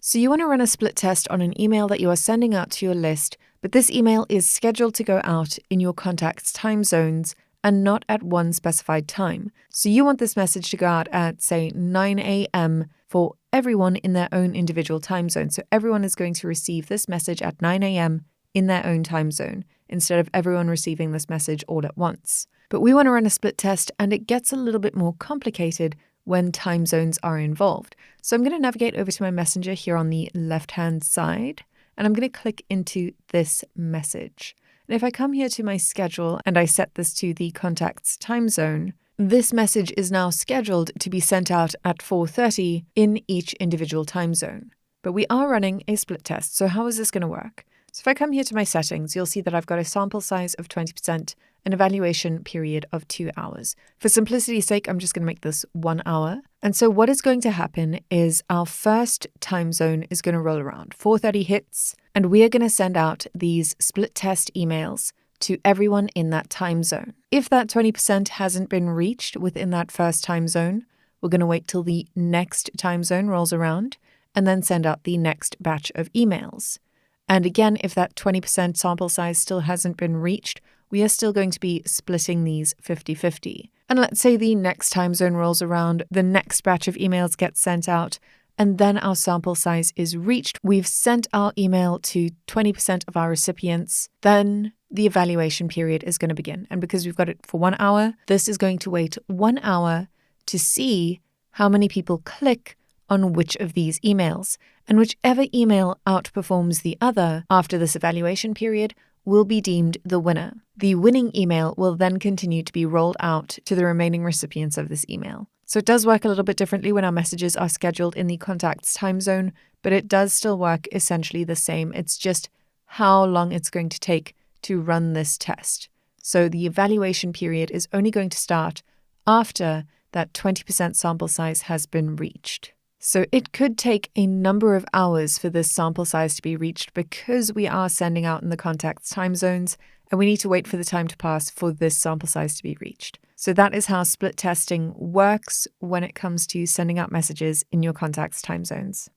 So you want to run a split test on an email that you are sending out to your list, but this email is scheduled to go out in your contact's time zones and not at one specified time. So you want this message to go out at, say, 9 a.m. for everyone in their own individual time zone. So everyone is going to receive this message at 9 a.m. in their own time zone, instead of everyone receiving this message all at once. But we want to run a split test, and it gets a little bit more complicated when time zones are involved. So I'm going to navigate over to my messenger here on the left-hand side, and I'm going to click into this message. And if I come here to my schedule and I set this to the contact's time zone, this message is now scheduled to be sent out at 4:30 in each individual time zone. But we are running a split test, so how is this going to work? So if I come here to my settings, you'll see that I've got a sample size of 20%, an evaluation period of 2 hours. For simplicity's sake, I'm just going to make this 1 hour. And so what is going to happen is our first time zone is going to roll around. 4:30 hits, and we are going to send out these split test emails to everyone in that time zone. If that 20% hasn't been reached within that first time zone, we're going to wait till the next time zone rolls around and then send out the next batch of emails. And again, if that 20% sample size still hasn't been reached, we are still going to be splitting these 50-50. And let's say the next time zone rolls around, the next batch of emails gets sent out, and then our sample size is reached. We've sent our email to 20% of our recipients, then the evaluation period is going to begin. And because we've got it for 1 hour, this is going to wait 1 hour to see how many people click on which of these emails, and whichever email outperforms the other after this evaluation period will be deemed the winner. The winning email will then continue to be rolled out to the remaining recipients of this email. So it does work a little bit differently when our messages are scheduled in the contact's time zone, but it does still work essentially the same. It's just how long it's going to take to run this test. So the evaluation period is only going to start after that 20% sample size has been reached. So it could take a number of hours for this sample size to be reached because we are sending out in the contact's time zones, and we need to wait for the time to pass for this sample size to be reached. So that is how split testing works when it comes to sending out messages in your contact's time zones.